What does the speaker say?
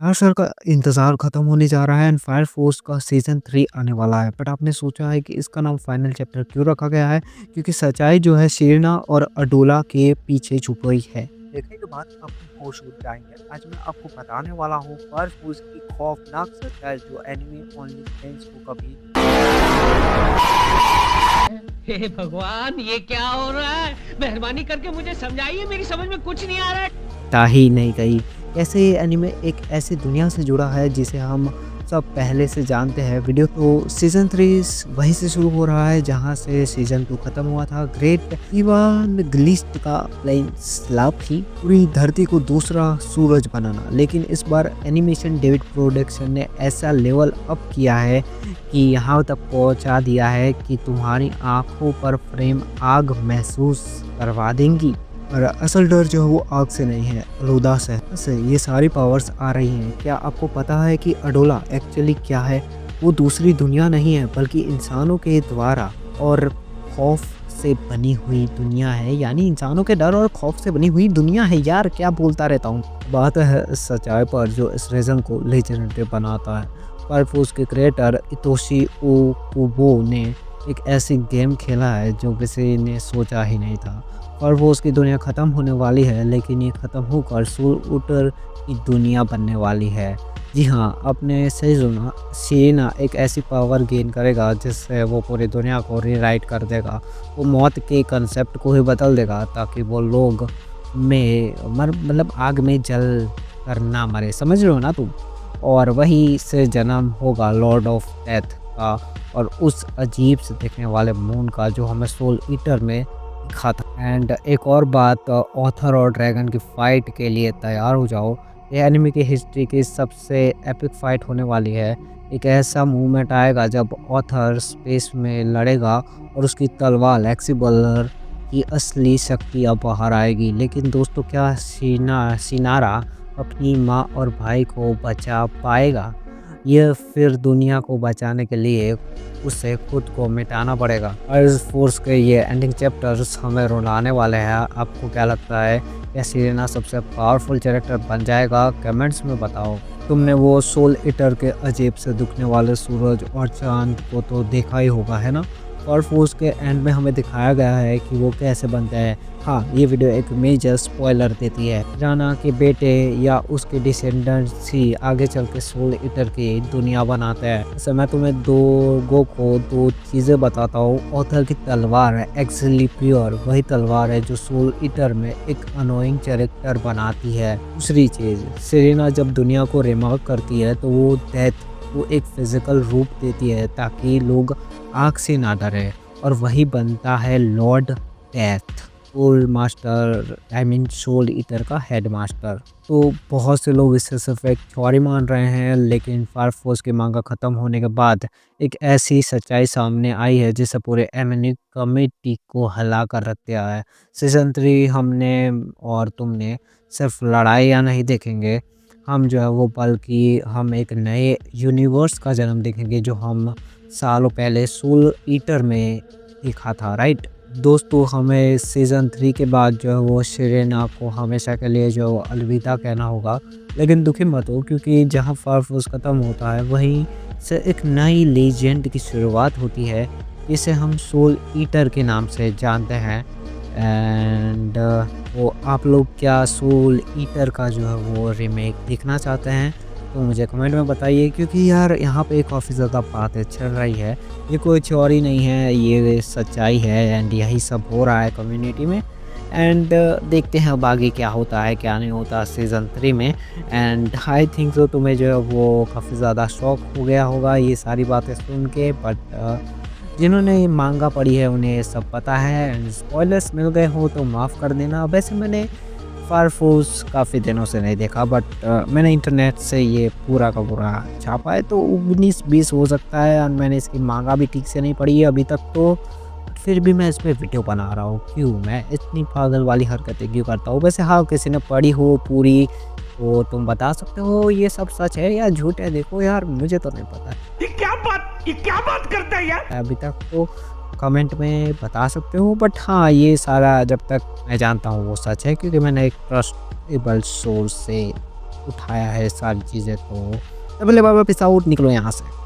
हर साल का इंतज़ार खत्म होने जा रहा है एंड फायर फोर्स का सीज़न 3 आने वाला है। बट आपने सोचा है कि इसका नाम फाइनल चैप्टर क्यों रखा गया है? क्योंकि सच्चाई जो है शेरना और अडोला के पीछे छुपी हुई है। देखने के बाद अपने होश उड़ जाएँगे। आज मैं आपको बताने वाला हूँ फायर फोर्स की खौफनाक सच्चाई जो एनिमे ओनली फैंस को कभी हे भगवान ये क्या हो रहा है? मेहरबानी करके मुझे समझाइए, मेरी समझ में कुछ नहीं आ रहा है। ता ही नहीं गई। कैसे ये एनीमे एक ऐसी दुनिया से जुड़ा है जिसे हम सब पहले से जानते हैं। वीडियो तो सीज़न 3 वहीं से शुरू हो रहा है जहाँ से सीज़न 2 खत्म हुआ था। ग्रेट इवान ग्लिस्ट का प्लेन स्लैप ही पूरी धरती को दूसरा सूरज बनाना। लेकिन इस बार एनिमेशन डेविड प्रोडक्शन ने ऐसा लेवल अप किया है कि यहाँ तक पहुँचा दिया है कि तुम्हारी आँखों पर फ्रेम आग महसूस करवा देंगी। और असल डर जो है वो आग से नहीं है, आलूदा से ये सारी पावर्स आ रही हैं। क्या आपको पता है कि अडोला एक्चुअली क्या है? वो दूसरी दुनिया नहीं है बल्कि इंसानों के द्वारा और खौफ से बनी हुई दुनिया है। यानी इंसानों के डर और खौफ से बनी हुई दुनिया है। यार क्या बोलता रहता हूँ। बात है सच्चाई पर जो इस रीजन को लेजेंडरी बनाता है। फायरफोर्स के क्रिएटर इतोशी ओकुबो ने एक ऐसी गेम खेला है जो किसी ने सोचा ही नहीं था। और वो उसकी दुनिया ख़त्म होने वाली है, लेकिन ये ख़त्म होकर सोल ईटर की दुनिया बनने वाली है। जी हाँ, आपने सही सुना। शेना एक ऐसी पावर गेन करेगा जिससे वो पूरी दुनिया को रीराइट कर देगा। वो मौत के कंसेप्ट को ही बदल देगा ताकि वो लोग में मतलब आग में जल कर ना मरे। समझ रहे हो ना तुम? और वहीं से जन्म होगा लॉर्ड ऑफ डेथ का और उस अजीब से दिखने वाले मून का जो हमें सोल ईटर में दिखा था। एंड एक और बात, ऑथर और ड्रैगन की फाइट के लिए तैयार हो जाओ। ये एनिमे की हिस्ट्री की सबसे एपिक फाइट होने वाली है। एक ऐसा मूवमेंट आएगा जब ऑथर स्पेस में लड़ेगा और उसकी तलवार एक्सीबलर की असली शक्ति अब बाहर आएगी। लेकिन दोस्तों क्या सिनारा अपनी माँ और भाई को बचा पाएगा? ये फिर दुनिया को बचाने के लिए उसे खुद को मिटाना पड़ेगा। फायर फोर्स के ये एंडिंग चैप्टर्स हमें रुलाने वाले हैं। आपको क्या लगता है, क्या सिरेना सबसे पावरफुल कैरेक्टर बन जाएगा? कमेंट्स में बताओ। तुमने वो सोल ईटर के अजीब से दिखने वाले सूरज और चांद को तो देखा ही होगा, है ना? और फोर्स के एंड में हमें दिखाया गया है कि वो कैसे बनते हैं। हाँ, ये वीडियो एक मेजर स्पॉइलर देती है। राना के बेटे या उसके डिसेंडेंट्स ही आगे चल के सोल ईटर की दुनिया बनाते हैं। वैसे मैं तुम्हें दो चीज़ें बताता हूँ। ऑथर की तलवार है एक्चुअली प्योर वही तलवार है जो सोल ईटर में एक अनोइंग कैरेक्टर बनाती है। दूसरी चीज़, सेरेना जब दुनिया को रिमार्क करती है तो वो डेथ को एक फिजिकल रूप देती है ताकि लोग आग से ना डरे। और वही बनता है Lord Death, soul master, I mean Soul Eater का हेड मास्टर। तो बहुत से लोग इसे सिर्फ एक थ्योरी मान रहे हैं, लेकिन फायर फोर्स के मांगा खत्म होने के बाद एक ऐसी सच्चाई सामने आई है जिसे पूरे एमएनयू कमिटी को हिला कर रख दिया है। सीजन 3 हमने और तुमने सिर्फ लड़ाइयाँ नहीं देखेंगे, हम जो है वो बल्कि हम एक नए यूनिवर्स का जन्म देखेंगे जो हम सालों पहले सोल ईटर में देखा था, राइट? दोस्तों हमें सीज़न 3 के बाद जो है वो शेरेना को हमेशा के लिए जो अलविदा कहना होगा। लेकिन दुखी मत हो, क्योंकि जहाँ फायर फोर्स ख़त्म होता है वहीं से एक नई लीजेंड की शुरुआत होती है जिसे हम सोल ईटर के नाम से जानते हैं। एंड वो आप लोग क्या सोल ईटर का जो है वो रीमेक देखना चाहते हैं? तो मुझे कमेंट में बताइए, क्योंकि यार यहाँ पे काफ़ी ज़्यादा बातें चल रही है। ये कोई थ्योरी नहीं है, ये सच्चाई है एंड यही सब हो रहा है कम्युनिटी में। एंड देखते हैं अब आगे क्या होता है क्या नहीं होता सीज़न 3 में। एंड आई थिंक सो तुम्हें जो है वो काफ़ी ज़्यादा शौक हो गया होगा ये सारी बातें सुन के। बट जिन्होंने मांगा पढ़ी है उन्हें ये सब पता है। एंड स्पॉयलर्स मिल गए हो तो माफ़ कर देना। वैसे मैंने फायर फोर्स काफ़ी दिनों से नहीं देखा, बट मैंने इंटरनेट से ये पूरा का पूरा छापा है, तो 19-20 हो सकता है। और मैंने इसकी मांगा भी ठीक से नहीं पढ़ी है अभी तक तो, फिर भी मैं इस पे वीडियो बना रहा हूँ। क्यों मैं इतनी पागल वाली हरकतें क्यों करता हूँ? वैसे हाँ, किसी ने पढ़ी हो पूरी तो तुम बता सकते हो ये सब सच है या झूठ है। देखो यार, मुझे तो नहीं पता ये क्या बात करता है यार? अभी तक, तो कमेंट में बता सकते हो। बट हाँ, ये सारा जब तक मैं जानता हूँ वो सच है, क्योंकि मैंने एक ट्रस्टेबल सोर्स से उठाया है सारी चीज़ें। तो तब ले बाय बाय, पीस आउट, निकलो यहाँ से।